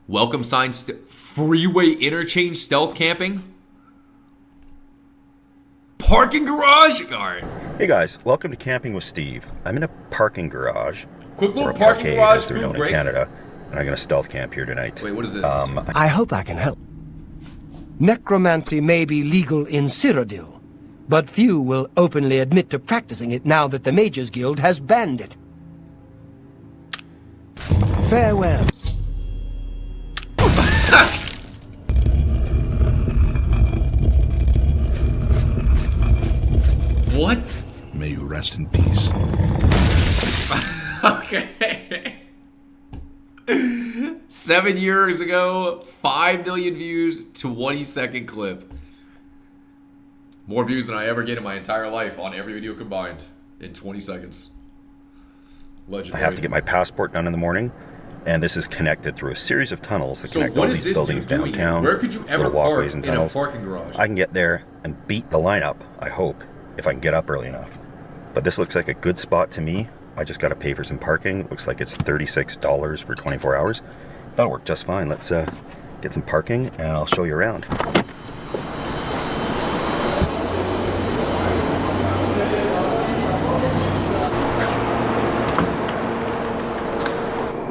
Welcome sign, freeway interchange stealth camping. Parking garage? Alright. Hey guys, welcome to Camping with Steve. I'm in a parking garage. Quick little or a parking parkade, garage as they're food known break. in Canada, and I'm going to stealth camp here tonight. Wait, what is this? I hope I can help. Necromancy may be legal in Cyrodiil, but few will openly admit to practicing it now that the Mages Guild has banned it. Farewell. What? May you rest in peace. Okay. 7 years ago, 5 million views, 20-second clip. More views than I ever get in my entire life on every video combined in 20 seconds. I Legendary. have to get my passport done in the morning, and this is connected through a series of tunnels that connect all these buildings downtown. Where could you ever little park walkways and in a tunnels. parking garage? I can get there and beat the lineup, I hope, if I can get up early enough. But this looks like a good spot to me. I just got to pay for some parking. It looks like it's $36 for 24 hours. That'll work just fine. Let's get some parking, and I'll show you around.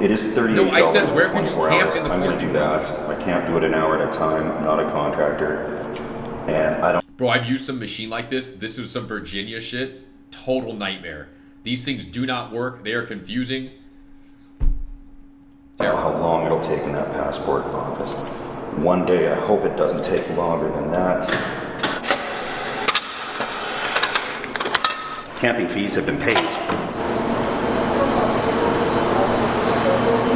It is $38. No, I said, where could you 24 camp hours. in the I'm going to parking do that. I can't do it an hour at a time. I'm not a contractor, and I don't. Bro, I've used some machine like this. This was some Virginia shit. Total nightmare. These things do not work. They are confusing. I don't know how long it'll take in that passport office. One day, I hope it doesn't take longer than that. Camping fees have been paid.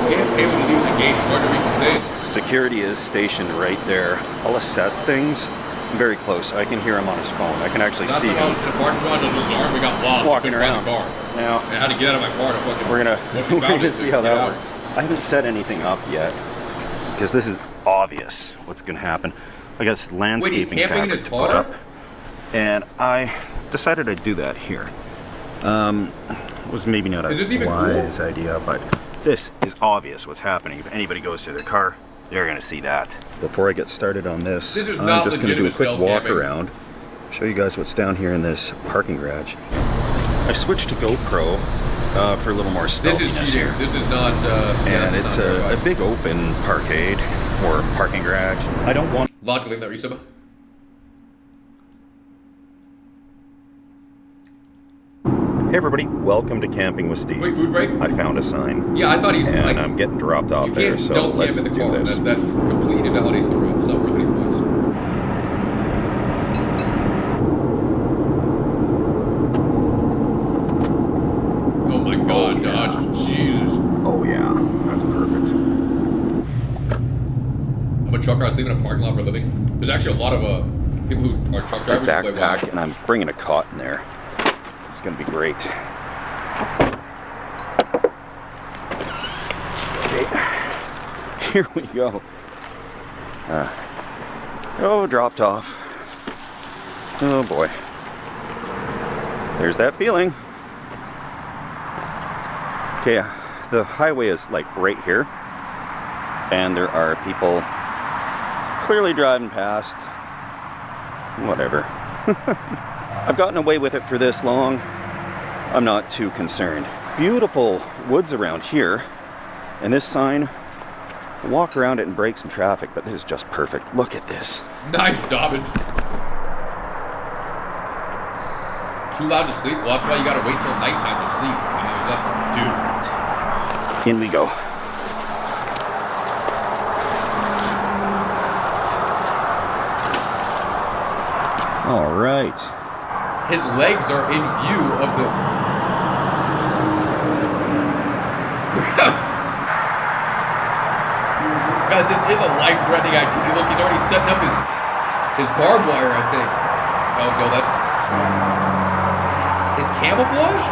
You can't pay when you leave the gate. It's hard to reach the thing. Security is stationed right there. I'll assess things. I'm very close. I can hear him on his phone. I can actually Last see time I was him in a parking garage, I was with Zarn. We got lost. walking We couldn't around. find the car. Now, And I had to get out of my car to fucking... we're once we gonna found it, see how get that out. works. I haven't set anything up yet because this is obvious what's gonna happen. I got landscaping camping in his fabric to put car? up, and I decided I'd do that here. Was maybe not Is this a even cool? wise idea, but this is obvious what's happening. If anybody goes to their car, they're gonna see that. Before I get started on this, This is I'm not just gonna do a legitimate quick stealth walk camping. around, show you guys what's down here in this parking garage. I've switched to GoPro for a little more This stealthiness is cheating. here. This is not... yeah, And this it's is not a verified. big open parkade or parking garage. I don't want. Logical thing that Resub. Hey everybody, welcome to Camping with Steve. Quick food break? I found a sign, Yeah, I thought he's... and like, I'm getting dropped off you there, can't so stealth camp let's in the do car. this. That's completely invalidates the road. It's not worth any points. Oh my god, yeah. Dodge. Jesus. Oh yeah, that's perfect. I'm a trucker. I sleep in a parking lot for a living. There's actually a lot of people who are truck My drivers who play backpack, WoW. and I'm bringing a cot in there. It's gonna be great. Okay, here we go. Dropped off. Oh boy. There's that feeling. Okay, the highway is like right here, and there are people clearly driving past. Whatever. I've gotten away with it for this long. I'm not too concerned. Beautiful woods around here, and this sign, I'll walk around it and break some traffic, but this is just perfect. Look at this. Nice, Dobbin. Too loud to sleep? Well, that's why you gotta wait till nighttime to sleep. I mean, there's less to do. In we go. All right. His legs are in view of the... Guys, this is a life-threatening activity. Look, he's already setting up his barbed wire, I think. Oh, no, that's... His camouflage?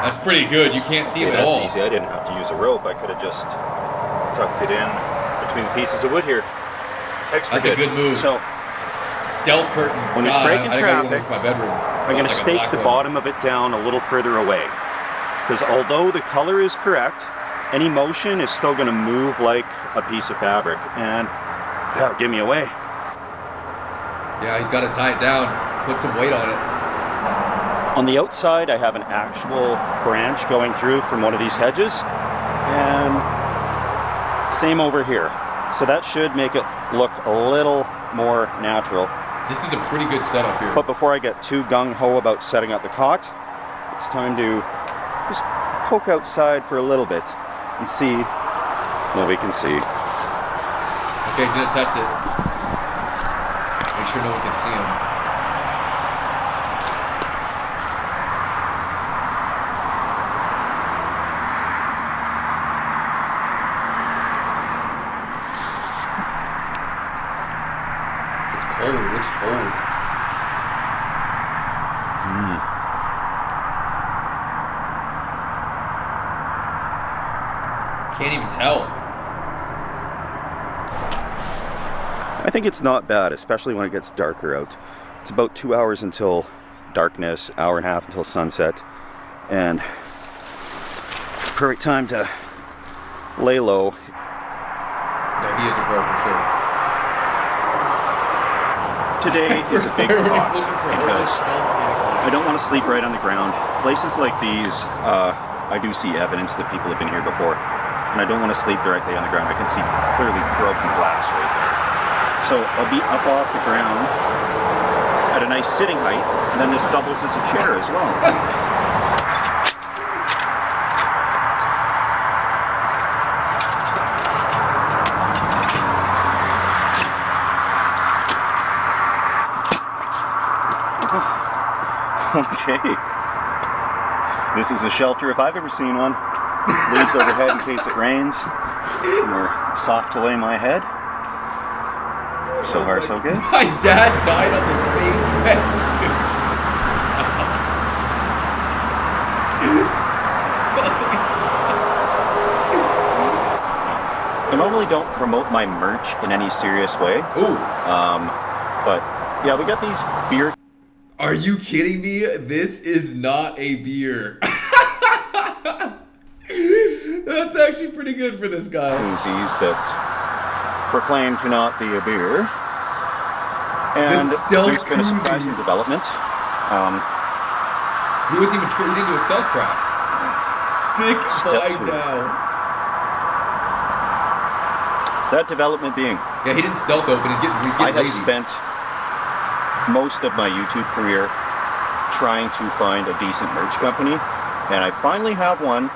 That's pretty good. You can't see him at That's all. easy. I didn't have to use a rope. I could have just tucked it in between pieces of wood here. Extra That's a good move. So Stealth curtain. When he's God, breaking I gotta go traffic, to my bedroom. I'm going to Like a stake black the one. bottom of it down a little further away. Because although the color is correct, any motion is still going to move like a piece of fabric. And yeah, give me away. Yeah, he's got to tie it down, put some weight on it. On the outside, I have an actual branch going through from one of these hedges. And same over here. So that should make it look a little more natural. This is a pretty good setup here. But before I get too gung-ho about setting up the cot, it's time to just poke outside for a little bit and see what we can see. Okay, he's gonna test it. Make sure no one can see him. It's cold, it looks cold. Can't even tell. I think it's not bad, especially when it gets darker out. It's about 2 hours until darkness, hour and a half until sunset, and perfect time to lay low. No, he is a pro for sure. Today is a big Everybody's pot looking for because stealth I don't want to sleep right on the ground. Places like these, I do see evidence that people have been here before, and I don't want to sleep directly on the ground. I can see clearly broken glass right there. So I'll be up off the ground at a nice sitting height, and then this doubles as a chair as well. Okay. This is a shelter if I've ever seen one. Leaves overhead in case it rains. Somewhere soft to lay my head. So far, so good. My dad died on the same bed, I normally don't promote my merch in any serious way. Ooh. But yeah, we got these beer. Are you kidding me? This is not a beer. That's actually pretty good for this guy. Koozies that proclaim to not be a beer. And The stealth there's been a koozie. surprising development. He wasn't even treated into a stealth crack. Sick Step vibe 2. now. That development being, Yeah, he didn't stealth open. He's I getting have lazy. spent most of my YouTube career trying to find a decent merch company, and I finally have one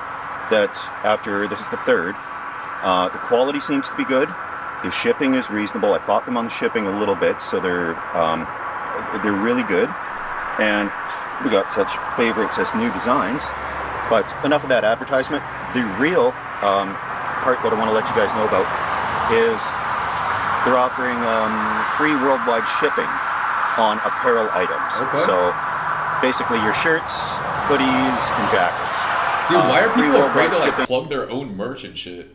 that, after this is the third, the quality seems to be good. The shipping is reasonable. I fought them on the shipping a little bit, so they're really good. And we got such favorites as new designs. But enough of that advertisement. The real part that I want to let you guys know about is they're offering free worldwide shipping on apparel items. Okay. So basically your shirts, hoodies, and jackets. Dude, why are free people afraid to worldwide like shipping. plug their own merch and shit?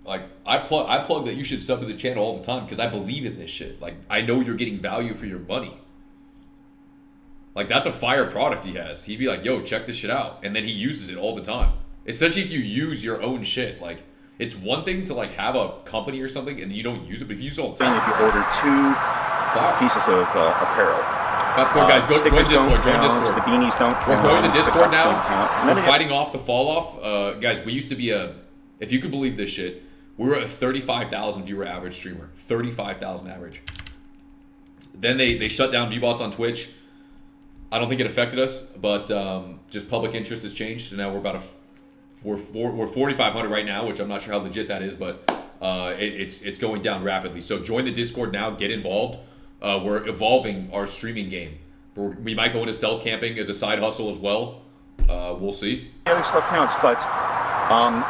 Like I plug that you should sub to the channel all the time because I believe in this shit. Like I know you're getting value for your money. Like that's a fire product he has. He'd be like, "Yo, check this shit out," and then he uses it all the time. Especially if you use your own shit. Like it's one thing to like have a company or something and you don't use it, but if you use it all the time, If you order 2 fire. pieces of apparel. Guys, go join Stickers Discord. don't Join count, Discord. The beanies don't count. We're going to the Discord cups don't now. count. And We're then fighting off the fall off. Guys, we used to be if you could believe this shit, we were a 35,000 viewer average streamer. 35,000 average. Then they shut down VBots on Twitch. I don't think it affected us, but just public interest has changed. So now we're 4,500 right now, which I'm not sure how legit that is, but it's going down rapidly. So join the Discord now. Get involved. We're evolving our streaming game. We might go into stealth camping as a side hustle as well. We'll see. The other stuff counts, but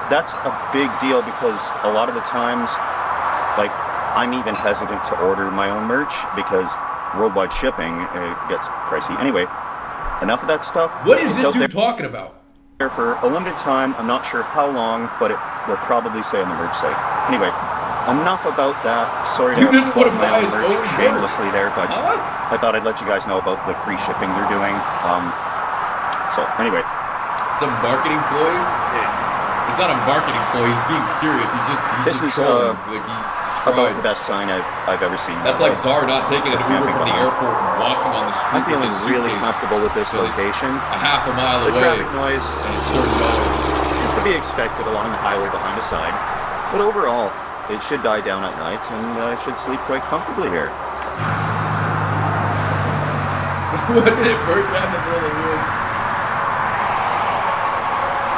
that's a big deal because a lot of the times, like, I'm even hesitant to order my own merch because worldwide shipping gets pricey. Anyway, enough of that stuff. What is It's this out dude talking about? there for a limited time. I'm not sure how long, but it will probably say on the merch site. Anyway, enough about that. Sorry Dude to doesn't want to plug my buy his merch own merch. shamelessly there, but Huh? I thought I'd let you guys know about the free shipping they're doing. So anyway, It's a marketing ploy. It's not a marketing ploy. He's being serious. He's just trolling. Like he's about fried. the best sign I've ever seen. That's like Czar not taking an Uber from the airport and walking on the street I'm feeling with his really suitcase comfortable with this 'cause it's location. a half a mile The away. traffic noise And it's $30. is to be expected along the highway behind a sign, but overall, it should die down at night, and I should sleep quite comfortably here. What did it burn down the middle of the woods?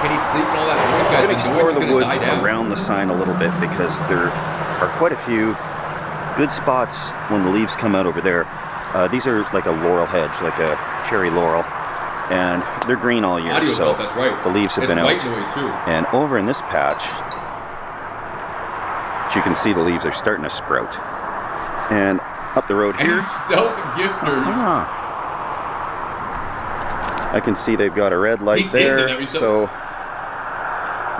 Can he sleep in all that noise, guys? I'm going to The explore noise is the gonna woods die down. around the sign a little bit because there are quite a few good spots when the leaves come out over there. These are like a laurel hedge, like a cherry laurel, and they're green all year. Audio So felt, that's right. the leaves have It's been white out. noise too. And over in this patch, you can see the leaves are starting to sprout. And up the road And here, he's stealth gifters. I can see they've got a red light Peeked into there, there, so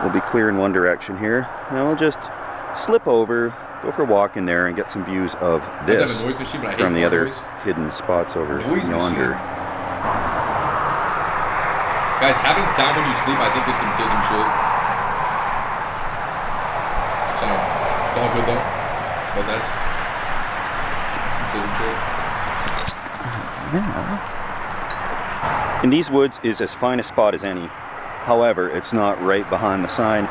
we'll be clear in one direction here. And I'll just slip over, go for a walk in there, and get some views of I have this a noise machine, but I hate from the car other noise. hidden spots over Noise yonder. machine. Guys, having sound when you sleep, I think is some tism shit. Sorry. It's all good though. But that's some tism shit. Yeah. In these woods is as fine a spot as any. However, it's not right behind the sign.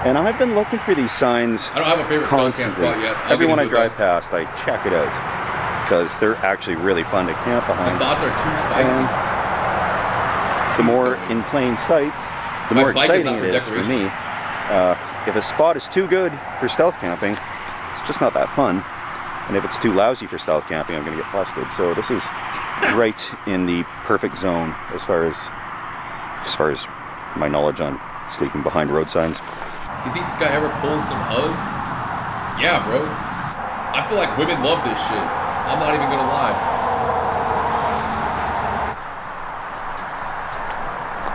And I've been looking for these signs I don't have a favorite stealth camp constantly. spot yet. I'll Every get one I into drive that. past, I check it out. Because they're actually really fun to camp My behind. thoughts are too spicy. The more in plain sight, the My more bike is exciting not it for is for decoration. me. If a spot is too good for stealth camping, it's just not that fun. And if it's too lousy for stealth camping, I'm going to get busted. So this is right in the perfect zone as far as my knowledge on sleeping behind road signs. You think this guy ever pulls some huzz? Yeah, bro. I feel like women love this shit. I'm not even gonna lie.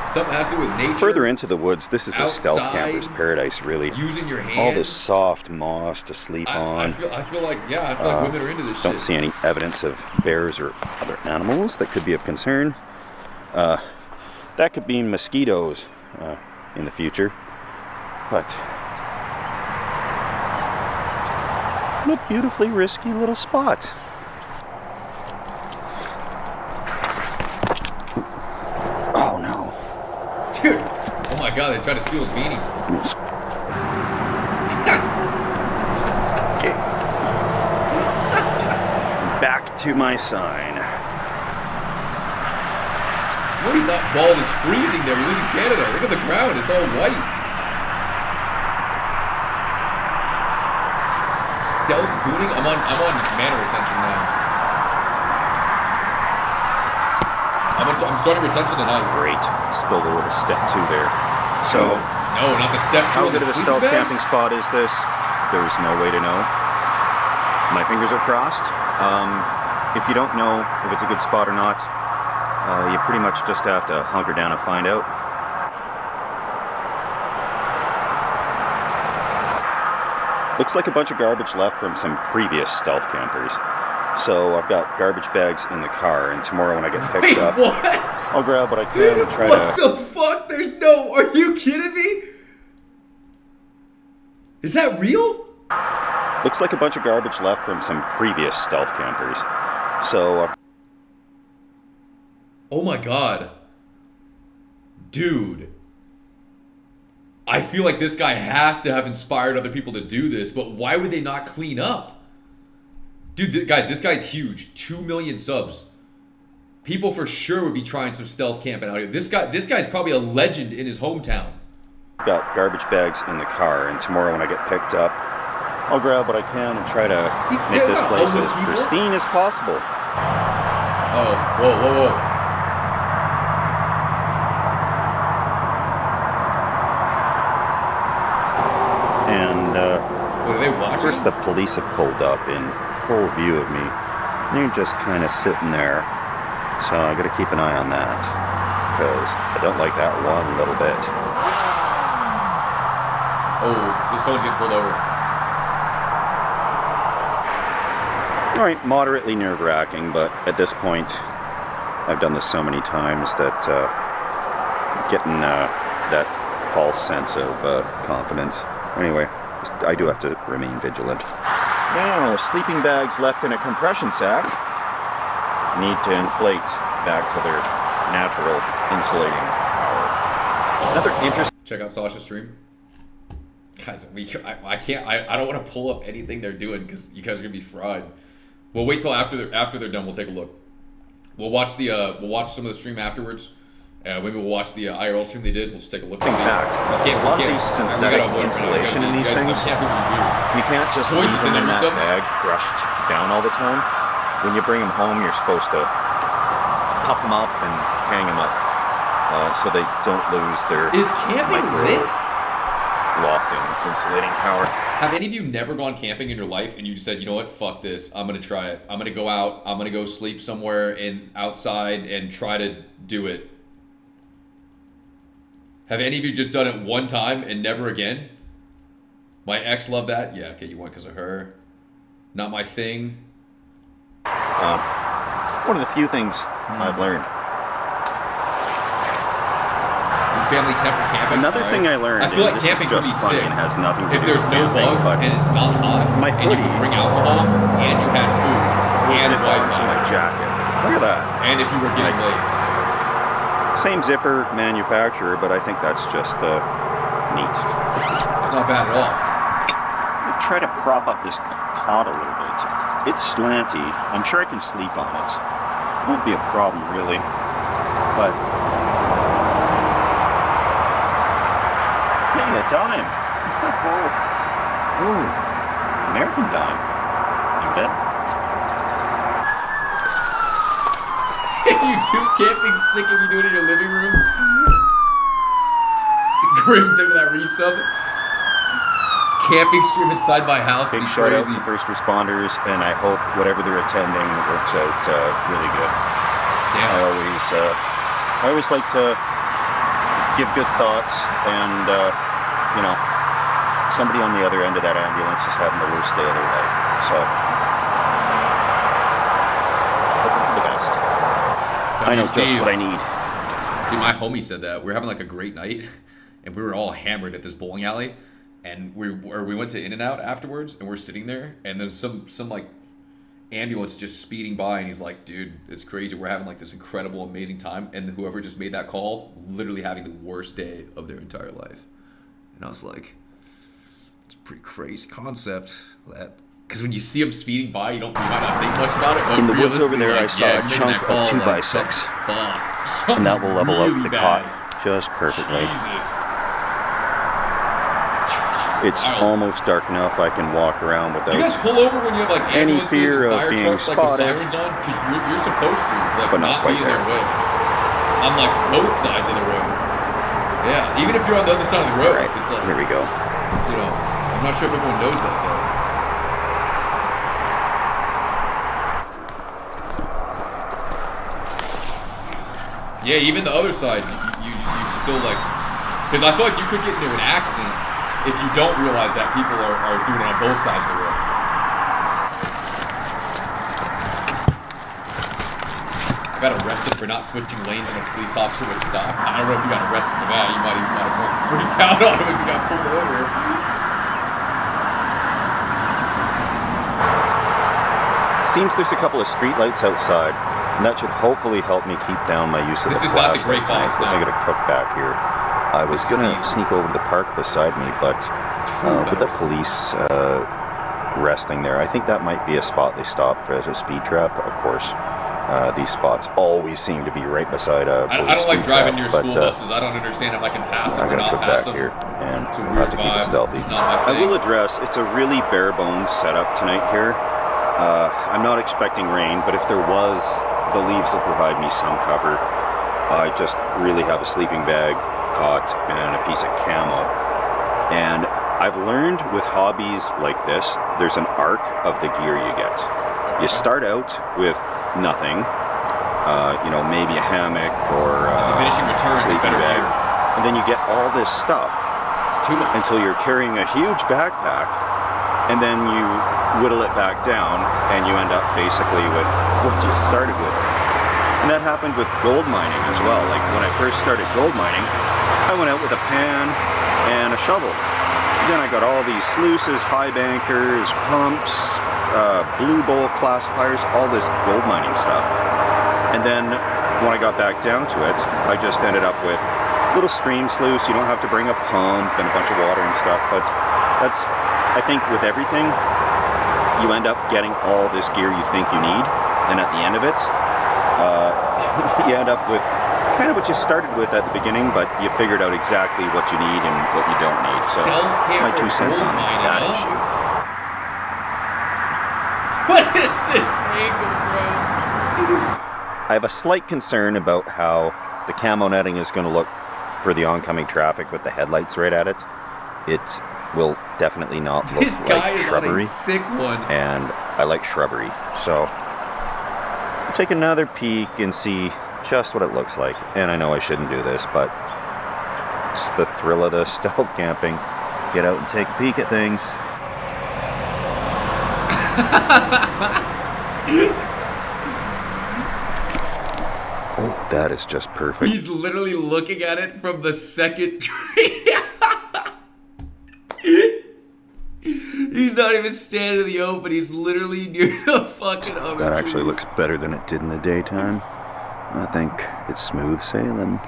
Something has to do with nature. Further into the woods, this is a stealth Outside, camper's paradise, really. using your hands. All this soft moss to sleep I on. feel like women are into this Don't shit. see any evidence of bears or other animals that could be of concern. That could mean mosquitoes in the future. But what a beautifully risky little spot. Oh no. Dude, oh my god, they tried to steal his beanie. Okay. Back to my sign. No, he's not bald, it's freezing there. He lives in Canada. Look at the ground, it's all white. Stealth booting? I'm on mana retention now. I'm starting retention tonight. Great. Spilled a little step 2 there. So, No, not the step 2 how on the good of a sleeping stealth bag. camping spot is this? There's no way to know. My fingers are crossed. If you don't know if it's a good spot or not, you pretty much just have to hunker down and find out. Looks like a bunch of garbage left from some previous stealth campers. So I've got garbage bags in the car, and tomorrow when I get picked Wait, up, what? I'll grab what I can and try What to... the fuck? There's no... Are you kidding me? Is that real? Looks like a bunch of garbage left from some previous stealth campers. So Oh my god. Dude. I feel like this guy has to have inspired other people to do this, but why would they not clean up? Dude, guys, this guy's huge. 2 million subs. People for sure would be trying some stealth camping out here. This guy's probably a legend in his hometown. I've got garbage bags in the car, and tomorrow when I get picked up, I'll grab what I can and try to make there's this not place homeless as people. pristine as possible. Oh, whoa. And What, are they watching? first the police have pulled up in full view of me. And they're just kind of sitting there. So I gotta keep an eye on that, because I don't like that one little bit. Oh, someone's getting pulled over. Alright, moderately nerve-wracking, but at this point, I've done this so many times that getting that false sense of confidence. Anyway, I do have to remain vigilant. Now, sleeping bags left in a compression sack need to inflate back to their natural insulating power. Another interesting... Check out Sasha's stream. Guys, I can't. I don't want to pull up anything they're doing because you guys are gonna be fried. We'll wait till after they're done. We'll take a look. We'll watch some of the stream afterwards. Maybe we'll watch the IRL stream they did. We'll just take a look. In fact, a lot of these synthetic insulation in these things, you can't just leave them in that bag crushed down all the time. When you bring them home, you're supposed to puff them up and hang them up so they don't lose their lit? Lofting insulating power. Have any of you never gone camping in your life and you said, you know what, fuck this, I'm gonna try it. I'm gonna go out, I'm gonna go sleep somewhere outside and try to do it? Have any of you just done it one time and never again? My ex loved that. Yeah, okay, you went because of her. Not my thing. One of the few things I've learned. Family temper camping. Another thing I learned. I feel like camping could be sick. And has nothing to if do there's with no camping, bugs and it's not hot, and you can bring alcohol and you had food and Wi-Fi. My jacket. Look at that. And if you were getting late. Same zipper manufacturer, but I think that's just neat. It's not bad at all. I'll try to prop up this cot a little bit. It's slanty. I'm sure I can sleep on it. It won't be a problem, really. But hey, a dime. Ooh, American dime. You bet. You do camping sick if you do it in your living room. Grim thing with that resub. Camping stream inside my house. Big shout out to first responders, and I hope whatever they're attending works out really good. Damn. I always like to give good thoughts, and you know, somebody on the other end of that ambulance is having the worst day of their life. So, hoping for the best. I know just what I need. Dude, my homie said that. We were having like a great night, and we were all hammered at this bowling alley, and we went to In-N-Out afterwards, and we're sitting there, and there's some like ambulance just speeding by, and he's like, dude, it's crazy. We're having like this incredible, amazing time, and whoever just made that call, literally having the worst day of their entire life. And I was like, it's a pretty crazy concept, that. Because when you see them speeding by, you might not think much about it. But in the woods over there, like, I saw a chunk of 2x6. And that will level out the cot just perfectly. Jesus. It's almost dark enough I can walk around without you guys pull over when you have like any ambulances fear and of fire being trucks like with spotted. sirens on? Because you're supposed to, like, But not not be quite in their way. On like both sides of the road. Yeah, even if you're on the other side of the road, Right, it's like, here we go. you know, I'm not sure if everyone knows that though. Yeah, even the other side, you still like, because I feel like you could get into an accident if you don't realize that people are doing it on both sides of the road. I got arrested for not switching lanes when a police officer was stopped. I don't know if you got arrested for that. You might have fucking freaked out on him if you got pulled over. Seems there's a couple of street lights outside. And that should hopefully help me keep down my use of the flashlight. This is not the Great Falls. Because I'm going to cook back here. I was going to sneak over to the park beside me, but with the police resting there, I think that might be a spot they stopped as a speed trap. Of course, these spots always seem to be right beside a police I don't like driving near school but, buses. I don't understand if I can pass them or not pass them. Here, and it's a we'll weird have to keep it vibe. stealthy. It's not my I thing. will address, it's a really bare bones setup tonight here. I'm not expecting rain, but if there was, the leaves will provide me some cover. I just really have a sleeping bag, cot, and a piece of camo. And I've learned with hobbies like this, there's an arc of the gear you get. You start out with nothing, you know, maybe a hammock or diminishing returns is sleeping better bag, gear. and then you get all this stuff. It's too much. Until you're carrying a huge backpack, and then you whittle it back down, and you end up basically with what you started with. And that happened with gold mining as well. Like when I first started gold mining, I went out with a pan and a shovel. Then I got all these sluices, high bankers, pumps, blue bowl classifiers, all this gold mining stuff. And then when I got back down to it, I just ended up with little stream sluice. You don't have to bring a pump and a bunch of water and stuff, but that's, I think with everything, you end up getting all this gear you think you need, and at the end of it, you end up with kind of what you started with at the beginning, but you figured out exactly what you need and what you don't need. So my 2 cents on that issue. What is this angle, bro? I have a slight concern about how the camo netting is going to look for the oncoming traffic with the headlights right at it. It will definitely not look This guy like is shrubbery. on a sick one. And I like shrubbery, so I'll take another peek and see just what it looks like. And I know I shouldn't do this, but it's the thrill of the stealth camping. Get out and take a peek at things. Oh, that is just perfect. He's literally looking at it from the second tree. He's not even standing in the open. He's literally near the fucking other That actually trees. looks better than it did in the daytime. I think it's smooth sailing.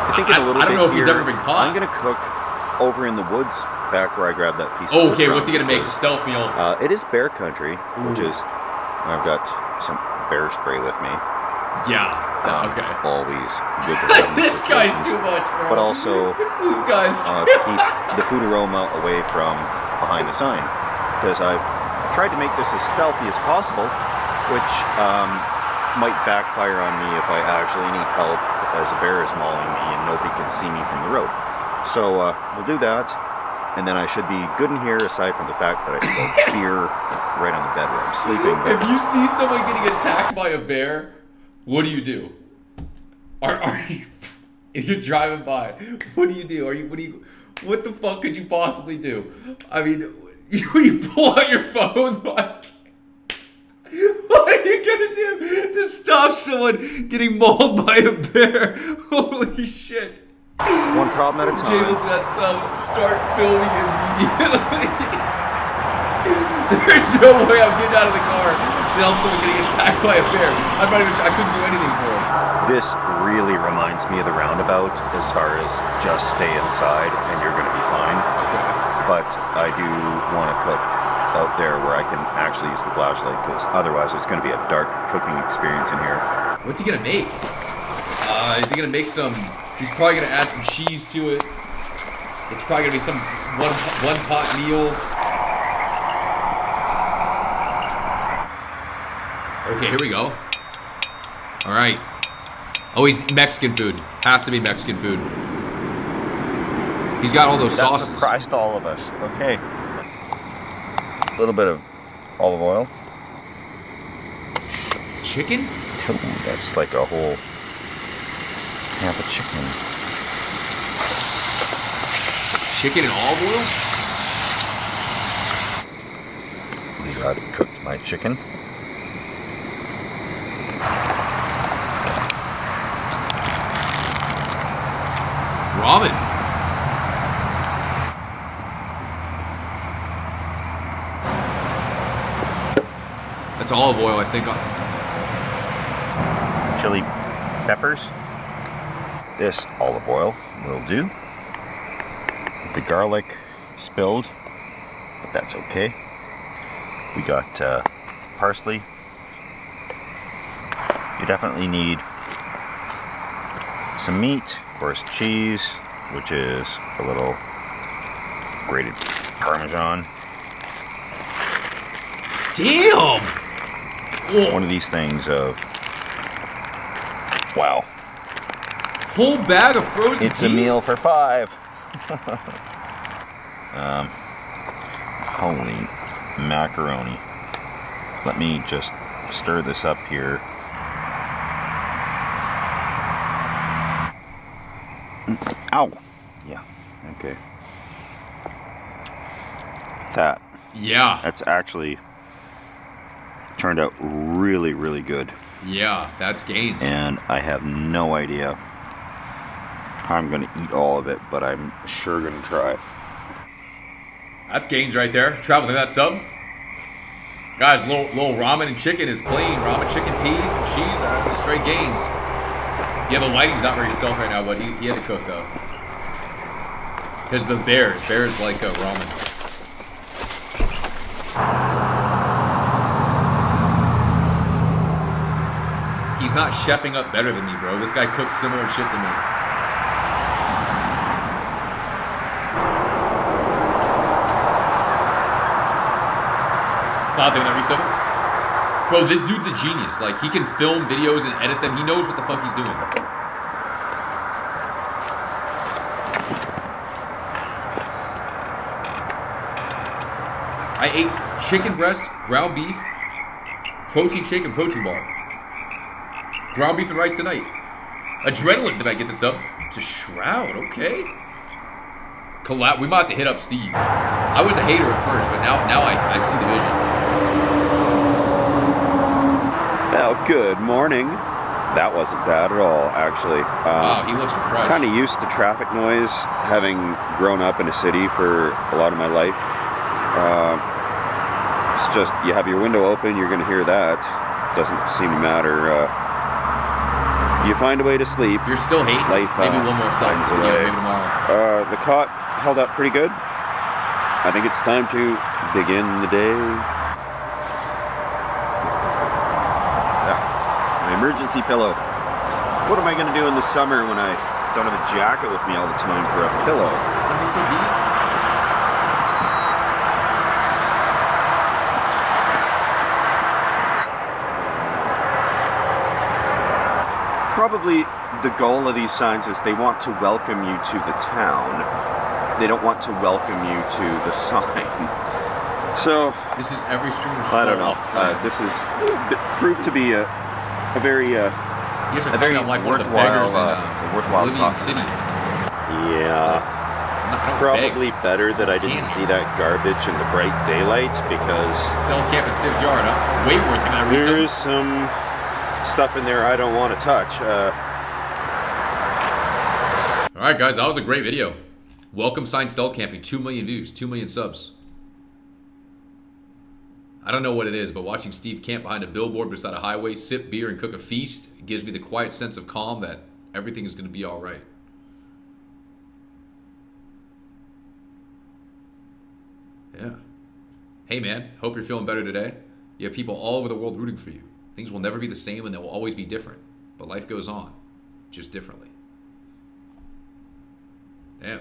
I think in a little I don't bit know if he's here, ever been caught. I'm gonna cook over in the woods back where I grabbed that piece of Oh, wood okay, from, what's he gonna make? The because, stealth meal. It is bear country, which is, I've got some bear spray with me. Yeah. Okay. Always good to have in these This guy's situations. too much, bro. But also This guy's to keep the food aroma away from behind the sign, because I've tried to make this as stealthy as possible, which might backfire on me if I actually need help as a bear is mauling me and nobody can see me from the road. So we'll do that, and then I should be good in here, aside from the fact that I smoked beer right on the bed where I'm sleeping. But If you see someone getting attacked by a bear, what do? Are you? You're driving by. What do you do? What the fuck could you possibly do? I mean, you pull out your phone like. What are you gonna do to stop someone getting mauled by a bear? Holy shit. one problem at a time. Jails that start filming immediately. There's no way I'm getting out of the car to help someone getting attacked by a bear. I couldn't do anything for him. This really reminds me of the roundabout as far as just stay inside and you're going to be fine. Okay. But I do want to cook out there where I can actually use the flashlight, because otherwise it's going to be a dark cooking experience in here. What's he gonna make? Is he gonna make some? He's probably gonna add some cheese to it. It's probably gonna be some one pot meal. Okay, here we go. All right. Oh, he's Mexican food. Has to be Mexican food. He's got all those That sauces. surprised all of us. Okay. A little bit of olive oil. Chicken? Ooh, that's like a whole half a chicken. Chicken and olive oil? Believe I've cooked my chicken. Ramen. That's olive oil, I think. Chili peppers. This olive oil will do. The garlic spilled, but that's okay. We got parsley. You definitely need some meat, of course cheese, which is a little grated Parmesan. Damn! Whoa. One of these things of, wow, Whole bag of frozen it's peas? a meal for 5. Holy macaroni. Let me just stir this up here. Ow! Yeah, okay. Yeah. That's actually turned out really, really good. Yeah, that's gains. And I have no idea how I'm going to eat all of it, but I'm sure going to try. That's gains right there. Traveling that sub. Guys, little ramen and chicken is clean. Ramen, chicken, peas, some cheese. That's straight gains. Yeah, the lighting's not very stealth right now, but he had to cook, though. Because the bears like ramen. He's not chefing up better than me, bro. This guy cooks similar shit to me. Cloud thing that reset it? Bro, this dude's a genius. Like, he can film videos and edit them. He knows what the fuck he's doing. I ate chicken breast, ground beef, protein shake, and protein bar. Ground beef and rice tonight. Adrenaline, did I get this up? To Shroud, okay. We might have to hit up Steve. I was a hater at first, but now I see the vision. Well, good morning. That wasn't bad at all, actually. Wow, he looks refreshed. Kind of used to traffic noise, having grown up in a city for a lot of my life. It's just, you have your window open, you're going to hear that. Doesn't seem to matter. You find a way to sleep. You're still hating? Life, maybe one more stop. finds a way. Maybe tomorrow. The cot held up pretty good. I think it's time to begin the day. My emergency pillow. What am I going to do in the summer when I don't have a jacket with me all the time for a pillow? Probably the goal of these signs is they want to welcome you to the town. They don't want to welcome you to the sign. So this is every streamer's I don't know. This is proved to be a very worthwhile city. Yeah. Probably better that I didn't see that garbage in the bright daylight, because Stealth camp at Civ's Yard, huh? Way worth than I recently. There's some stuff in there I don't want to touch. Alright guys, that was a great video. Welcome sign stealth camping, 2 million views, 2 million subs. I don't know what it is, but watching Steve camp behind a billboard beside a highway, sip beer and cook a feast gives me the quiet sense of calm that everything is going to be alright. Yeah. Hey man, hope you're feeling better today. You have people all over the world rooting for you. Things will never be the same and they will always be different. But life goes on, just differently. Damn.